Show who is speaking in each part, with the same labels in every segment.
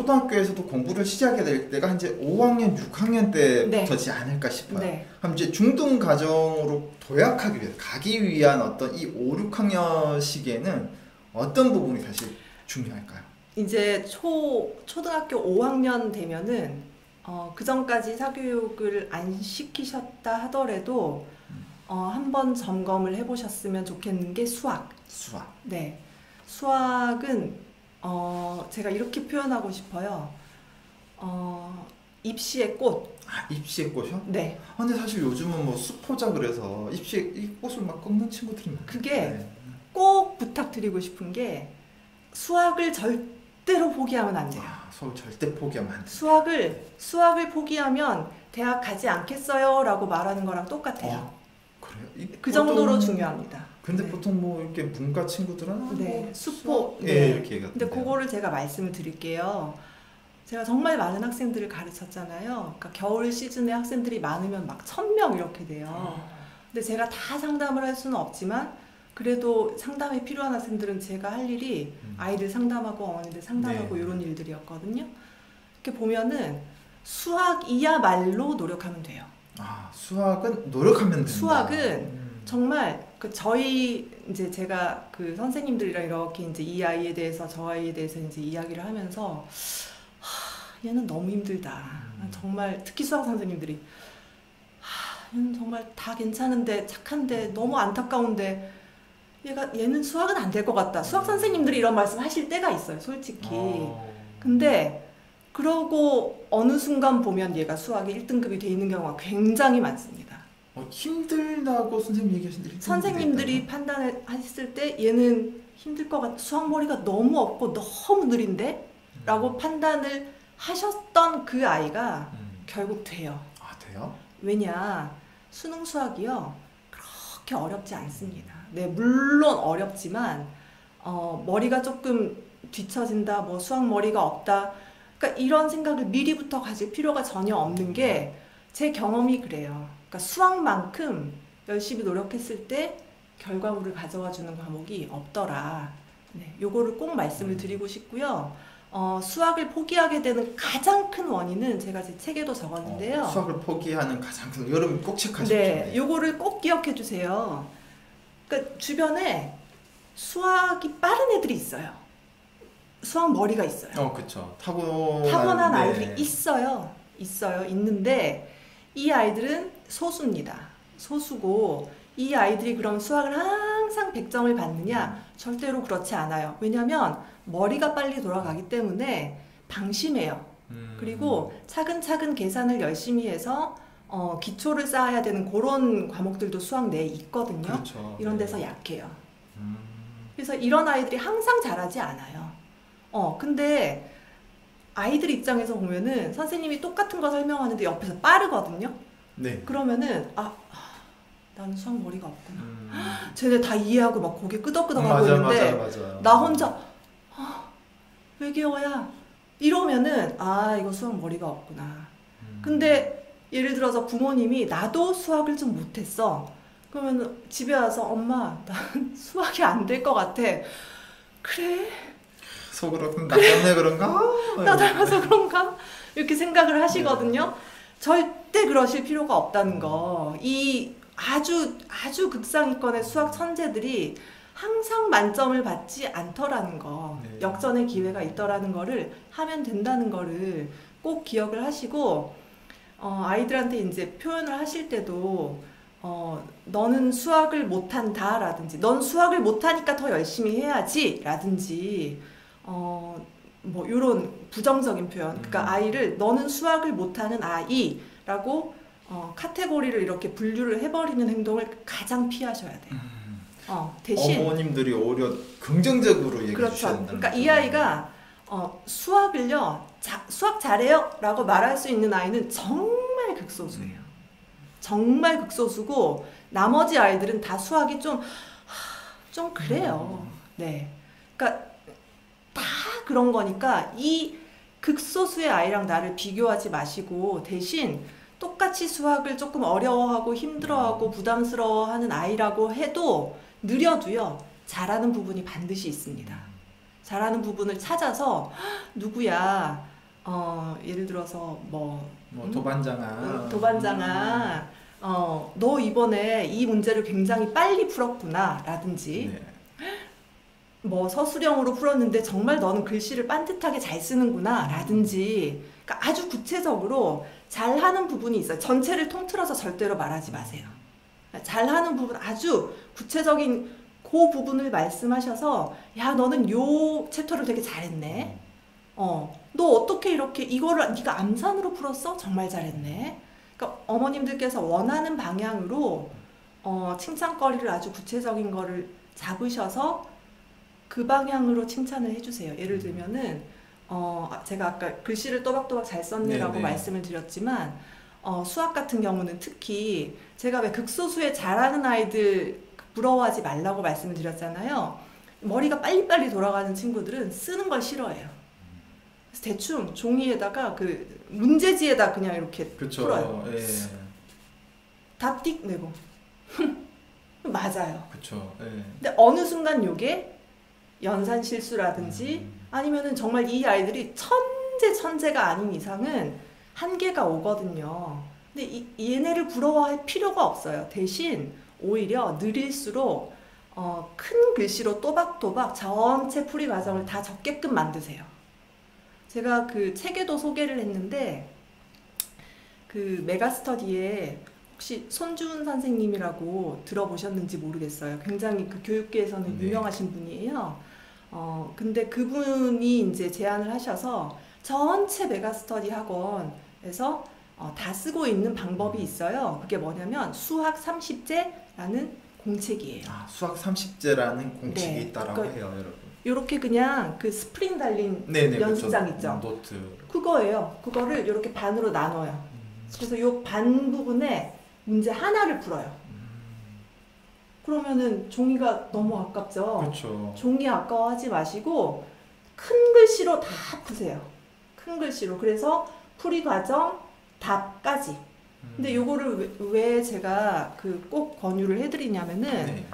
Speaker 1: 초등학교에서도 공부를 시작해야 될 때가 이제 5학년, 6학년 때부터지
Speaker 2: 네.
Speaker 1: 않을까 싶어요.
Speaker 2: 네.
Speaker 1: 그럼 이제 중등 가정으로 도약하기 위해 가기 위한 어떤 이 5, 6학년 시기에는 어떤 부분이 사실 중요할까요?
Speaker 2: 이제 초등학교 5학년 되면은 그 전까지 사교육을 안 시키셨다 하더라도 한번 점검을 해보셨으면 좋겠는 게 수학.
Speaker 1: 수학.
Speaker 2: 네. 수학은 제가 이렇게 표현하고 싶어요. 입시의 꽃.
Speaker 1: 아, 입시의 꽃이요?
Speaker 2: 네.
Speaker 1: 근데 사실 요즘은 뭐 수포자 그래서 입시의 이 꽃을 막 꺾는 친구들이 많아요.
Speaker 2: 그게
Speaker 1: 네.
Speaker 2: 꼭 부탁드리고 싶은 게 수학을 절대로 포기하면 안 돼요.
Speaker 1: 수학을 절대 포기하면 안 돼.
Speaker 2: 수학을 포기하면 대학 가지 않겠어요? 라고 말하는 거랑 똑같아요.
Speaker 1: 그래요?
Speaker 2: 그 정도로 중요합니다.
Speaker 1: 근데
Speaker 2: 네.
Speaker 1: 보통 뭐 이렇게 문과 친구들은
Speaker 2: 네,
Speaker 1: 뭐
Speaker 2: 수포.
Speaker 1: 예,
Speaker 2: 네.
Speaker 1: 이렇게 얘기하던데요.
Speaker 2: 근데 그거를 제가 말씀을 드릴게요. 제가 정말 많은 학생들을 가르쳤잖아요. 그러니까 겨울 시즌에 학생들이 많으면 막 1000명 이렇게 돼요. 근데 제가 다 상담을 할 수는 없지만 그래도 상담이 필요한 학생들은 제가 할 일이 아이들 상담하고 어머니들 상담하고
Speaker 1: 네.
Speaker 2: 이런 일들이었거든요. 이렇게 보면은 수학이야말로 노력하면 돼요.
Speaker 1: 수학은 노력하면 된다.
Speaker 2: 수학은 정말 저희 이제 제가 그 선생님들이랑 이렇게 이제 이 아이에 대해서 저 아이에 대해서 이제 이야기를 하면서 얘는 너무 힘들다. 정말 특히 수학 선생님들이 얘는 정말 다 괜찮은데 착한데 너무 안타까운데 얘는 수학은 안 될 것 같다. 수학 선생님들이 이런 말씀 하실 때가 있어요, 솔직히. 근데 그러고 어느 순간 보면 얘가 수학이 1등급이 돼 있는 경우가 굉장히 많습니다.
Speaker 1: 힘들다고 선생님 얘기하시는데
Speaker 2: 선생님들이 판단했을 때 얘는 힘들 것 같아. 수학 머리가 너무 없고 너무 느린데? 라고 판단을 하셨던 그 아이가 결국 돼요.
Speaker 1: 돼요?
Speaker 2: 왜냐, 수능 수학이요 그렇게 어렵지 않습니다. 네, 물론 어렵지만 머리가 조금 뒤처진다, 뭐 수학 머리가 없다, 그러니까 이런 생각을 미리부터 가질 필요가 전혀 없는 게 제 경험이 그래요. 그러니까 수학만큼 열심히 노력했을 때 결과물을 가져와 주는 과목이 없더라. 네, 요거를 꼭 말씀을 드리고 싶고요. 수학을 포기하게 되는 가장 큰 원인은 제가 제 책에도 적었는데요.
Speaker 1: 수학을 포기하는 가장 큰 여러분 꼭 체크하십시오.
Speaker 2: 네, 요거를 꼭 기억해 주세요. 그러니까 주변에 수학이 빠른 애들이 있어요. 수학 머리가 있어요.
Speaker 1: 그렇죠. 타고난
Speaker 2: 아이들이 있는데 이 아이들은 소수입니다. 소수고 이 아이들이 그럼 수학을 항상 100점을 받느냐? 절대로 그렇지 않아요. 왜냐하면 머리가 빨리 돌아가기 때문에 방심해요. 그리고 차근차근 계산을 열심히 해서 기초를 쌓아야 되는 그런 과목들도 수학 내에 있거든요.
Speaker 1: 그렇죠.
Speaker 2: 이런 데서 약해요. 그래서 이런 아이들이 항상 잘하지 않아요. 근데 아이들 입장에서 보면은 선생님이 똑같은 거 설명하는데 옆에서 빠르거든요.
Speaker 1: 네.
Speaker 2: 그러면은 나는 수학 머리가 없구나. 쟤네 다 이해하고 막 고개 끄덕끄덕하고 있는데
Speaker 1: 맞아.
Speaker 2: 나 혼자 외계어야 이러면은 이거 수학 머리가 없구나. 근데 예를 들어서 부모님이 나도 수학을 좀 못했어. 그러면 집에 와서 엄마 난 수학이 안 될 것 같아. 그래?
Speaker 1: 속으로 나 때문에 그런가?
Speaker 2: 나 닮아서 그런가? 이렇게 생각을 하시거든요. 절대 그러실 필요가 없다는 거. 이 아주 극상위권의 수학 천재들이 항상 만점을 받지 않더라는 거.
Speaker 1: 네.
Speaker 2: 역전의 기회가 있더라는 거를 하면 된다는 거를 꼭 기억을 하시고 아이들한테 이제 표현을 하실 때도 너는 수학을 못한다 라든지 넌 수학을 못하니까 더 열심히 해야지 라든지 뭐 이런 부정적인 표현. 그러니까 아이를 너는 수학을 못하는 아이라고 카테고리를 이렇게 분류를 해버리는 행동을 가장 피하셔야 돼요. 대신
Speaker 1: 어머님들이 오히려 긍정적으로 얘기해
Speaker 2: 그렇죠.
Speaker 1: 주셔야 된다는
Speaker 2: 그러니까 이 아이가 수학을요 수학 잘해요 라고 말할 수 있는 아이는 정말 극소수예요. 정말 극소수고 나머지 아이들은 다 수학이 좀 그래요. 네. 그러니까 다 그런 거니까 이 극소수의 아이랑 나를 비교하지 마시고 대신 똑같이 수학을 조금 어려워하고 힘들어하고 부담스러워하는 아이라고 해도 느려도요 잘하는 부분이 반드시 있습니다. 잘하는 부분을 찾아서 누구야 예를 들어서 뭐
Speaker 1: 도반장아.
Speaker 2: 도반장아, 너 이번에 이 문제를 굉장히 빨리 풀었구나 라든지,
Speaker 1: 네.
Speaker 2: 뭐 서술형으로 풀었는데 정말 너는 글씨를 반듯하게 잘 쓰는구나 라든지, 그러니까 아주 구체적으로 잘하는 부분이 있어요. 전체를 통틀어서 절대로 말하지 마세요. 잘하는 부분, 아주 구체적인 그 부분을 말씀하셔서, 야 너는 요 챕터를 되게 잘했네, 너 어떻게 이렇게 이거를 네가 암산으로 풀었어? 정말 잘했네. 그러니까 어머님들께서 원하는 방향으로 칭찬거리를, 아주 구체적인 거를 잡으셔서 그 방향으로 칭찬을 해주세요. 예를 들면은 제가 아까 글씨를 또박또박 잘 썼네라고
Speaker 1: 네네.
Speaker 2: 말씀을 드렸지만, 수학 같은 경우는 특히 제가 왜 극소수에 잘하는 아이들 부러워하지 말라고 말씀을 드렸잖아요. 머리가 빨리빨리 돌아가는 친구들은 쓰는 걸 싫어해요. 그래서 대충 종이에다가 그 문제지에다 그냥 이렇게
Speaker 1: 그쵸.
Speaker 2: 풀어요.
Speaker 1: 예.
Speaker 2: 답 띡 내고 맞아요.
Speaker 1: 그쵸. 예.
Speaker 2: 근데 어느 순간 요게 연산 실수라든지 아니면은 정말 이 아이들이 천재가 아닌 이상은 한계가 오거든요. 근데 얘네를 부러워할 필요가 없어요. 대신 오히려 느릴수록 큰 글씨로 또박또박 전체 풀이 과정을 다 적게끔 만드세요. 제가 그 책에도 소개를 했는데, 그 메가스터디에 혹시 손주은 선생님이라고 들어보셨는지 모르겠어요. 굉장히 그 교육계에서는
Speaker 1: 네.
Speaker 2: 유명하신 분이에요. 근데 그분이 이제 제안을 하셔서 전체 메가스터디 학원에서 다 쓰고 있는 방법이 있어요. 그게 뭐냐면 수학 30제라는 공책이에요.
Speaker 1: 수학 30제라는 공책이
Speaker 2: 네.
Speaker 1: 있다라고
Speaker 2: 그러니까
Speaker 1: 해요, 여러분.
Speaker 2: 요렇게 그냥 그 스프링 달린
Speaker 1: 네네,
Speaker 2: 연습장
Speaker 1: 그쵸.
Speaker 2: 있죠.
Speaker 1: 노트.
Speaker 2: 그거예요. 그거를 이렇게 반으로 나눠요. 그래서 요 반 부분에 문제 하나를 풀어요. 그러면은 종이가 너무 아깝죠.
Speaker 1: 그렇죠.
Speaker 2: 종이 아까워하지 마시고 큰 글씨로 다 푸세요. 큰 글씨로. 그래서 풀이 과정, 답까지. 근데 요거를 왜 제가 그 꼭 권유를 해드리냐면은,
Speaker 1: 네.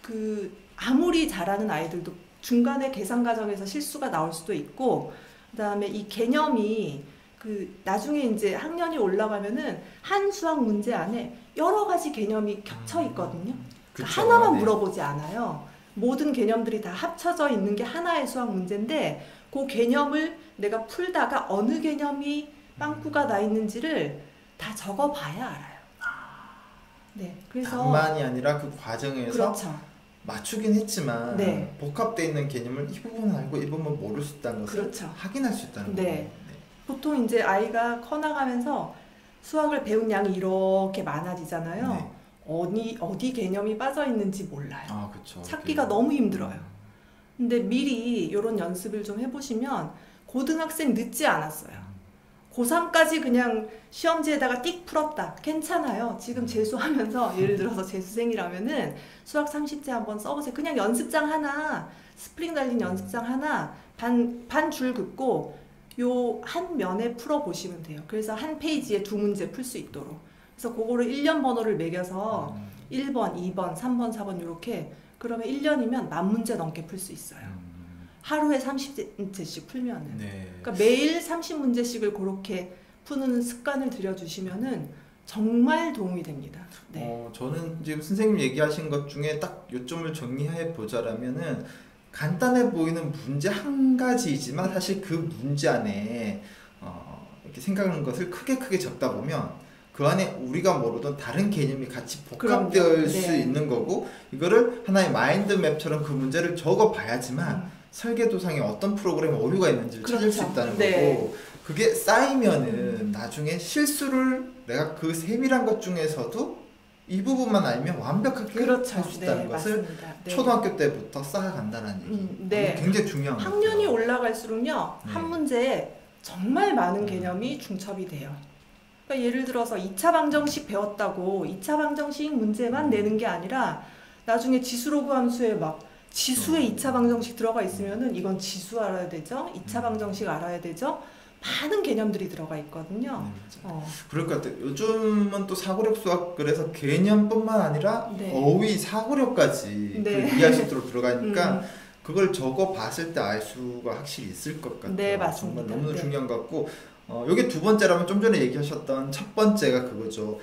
Speaker 2: 그 아무리 잘하는 아이들도 중간에 계산 과정에서 실수가 나올 수도 있고, 그다음에 이 개념이 그 나중에 이제 학년이 올라가면은 한 수학 문제 안에 여러 가지 개념이 겹쳐 있거든요. 그러니까 하나만 물어보지 않아요. 모든 개념들이 다 합쳐져 있는 게 하나의 수학 문제인데, 그 개념을 내가 풀다가 어느 개념이 빵꾸가 나 있는지를 다 적어봐야 알아요. 네, 그래서
Speaker 1: 답만이 아니라 그 과정에서
Speaker 2: 그렇죠.
Speaker 1: 맞추긴 했지만
Speaker 2: 네.
Speaker 1: 복합되어 있는 개념을 이 부분은 알고 이 부분은 모를 수 있다는 것을
Speaker 2: 그렇죠.
Speaker 1: 확인할 수 있다는
Speaker 2: 네.
Speaker 1: 거예요.
Speaker 2: 보통 이제 아이가 커나가면서 수학을 배운 양이 이렇게 많아지잖아요.
Speaker 1: 네.
Speaker 2: 어디 개념이 빠져 있는지 몰라요.
Speaker 1: 그렇죠.
Speaker 2: 찾기가 너무 힘들어요. 근데 미리 이런 연습을 좀 해보시면 고등학생 늦지 않았어요. 고3까지 그냥 시험지에다가 띡 풀었다. 괜찮아요. 지금 재수하면서 예를 들어서 재수생이라면은 수학 30제 한번 써보세요. 그냥 연습장 하나, 스프링 달린 연습장 하나, 반 줄 긋고 요 한 면에 풀어보시면 돼요. 그래서 한 페이지에 2문제 풀 수 있도록. 그래서 그거를 1년 번호를 매겨서 1번, 2번, 3번, 4번 이렇게, 그러면 1년이면 10,000문제 넘게 풀 수 있어요. 하루에 30문제씩 풀면은.
Speaker 1: 네.
Speaker 2: 그러니까 매일 30문제씩을 그렇게 푸는 습관을 들여주시면은 정말 도움이 됩니다. 네.
Speaker 1: 저는 지금 선생님 얘기하신 것 중에 딱 요점을 정리해 보자라면은, 간단해 보이는 문제 한 가지이지만 사실 그 문제 안에 이렇게 생각하는 것을 크게 적다 보면 그 안에 우리가 모르던 다른 개념이 같이 복합될 수
Speaker 2: 네.
Speaker 1: 있는 거고, 이거를 하나의 마인드맵처럼 그 문제를 적어 봐야지만 설계도상에 어떤 프로그램에 오류가 있는지를 찾을 수 있다는 거고, 그게 쌓이면은 나중에 실수를 내가 그 세밀한 것 중에서도 이 부분만 알면 완벽하게 할 수 있다는 것을
Speaker 2: 맞습니다.
Speaker 1: 초등학교 때부터 쌓아간다는 얘기.
Speaker 2: 네.
Speaker 1: 굉장히 중요한 거죠.
Speaker 2: 학년이 올라갈수록요,
Speaker 1: 네.
Speaker 2: 한 문제에 정말 많은 개념이 중첩이 돼요. 그러니까 예를 들어서 2차 방정식 배웠다고 2차 방정식 문제만 내는 게 아니라 나중에 지수로그 함수에 막 지수에 2차 방정식 들어가 있으면은 이건 지수 알아야 되죠? 2차 방정식 알아야 되죠? 많은 개념들이 들어가 있거든요.
Speaker 1: 그럴 것 같아요. 요즘은 또 사고력 수학, 그래서 개념뿐만 아니라 어휘, 사고력까지 이해할 수 있도록 들어가니까 그걸 적어 봤을 때 알 수가 확실히 있을 것 같아요.
Speaker 2: 네, 맞습니다.
Speaker 1: 정말 너무
Speaker 2: 네.
Speaker 1: 중요한 것 같고 여기 두 번째라면 좀 전에 얘기하셨던 첫 번째가 그거죠.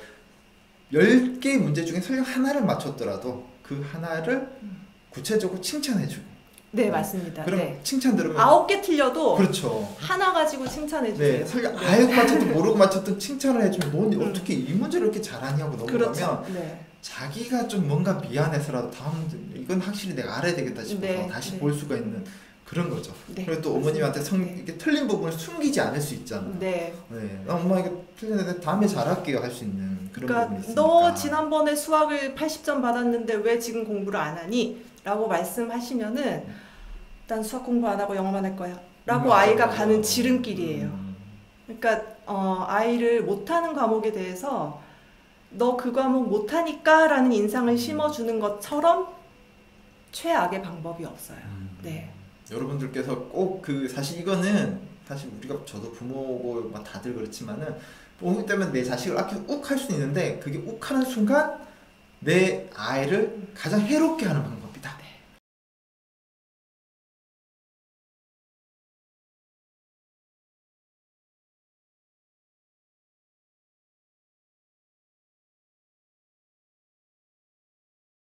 Speaker 1: 10개의 문제 중에 설령 하나를 맞췄더라도 그 하나를 구체적으로 칭찬해주고.
Speaker 2: 네, 맞습니다.
Speaker 1: 그럼
Speaker 2: 네.
Speaker 1: 칭찬 들으면
Speaker 2: 9개 틀려도
Speaker 1: 그렇죠.
Speaker 2: 하나 가지고 칭찬해 주세요.
Speaker 1: 네, 설령 알고 맞췄든 모르고 맞췄든 칭찬을 해주면 넌 어떻게 이 문제를 이렇게 잘하냐고 넘어가면
Speaker 2: 그렇죠. 네.
Speaker 1: 자기가 좀 뭔가 미안해서라도 다음 문제 이건 확실히 내가 알아야 되겠다 싶어서
Speaker 2: 네,
Speaker 1: 다시
Speaker 2: 네.
Speaker 1: 볼 수가 있는 그런 거죠.
Speaker 2: 네,
Speaker 1: 그리고 또 어머님한테
Speaker 2: 네.
Speaker 1: 이렇게 틀린 부분을 숨기지 않을 수 있잖아요.
Speaker 2: 네.
Speaker 1: 네, 엄마 이거 틀렸는데 다음에 잘할게요 할 수 있는 그런 부분이
Speaker 2: 그러니까
Speaker 1: 있으니까.
Speaker 2: 너 지난번에 수학을 80점 받았는데 왜 지금 공부를 안 하니? 라고 말씀하시면은 난 수학 공부 안 하고 영어만 할 거야 라고 아이가 가는 지름길이에요. 그러니까 아이를 못하는 과목에 대해서 너 그 과목 못하니까 라는 인상을 심어주는 것처럼 최악의 방법이 없어요. 네.
Speaker 1: 여러분들께서 꼭 사실 이거는 사실 우리가 저도 부모고 막 다들 그렇지만은 부모기 때문에 내 자식을 아껴서 욱 할 수 있는데 그게 욱 하는 순간 내 아이를 가장 해롭게 하는 방법.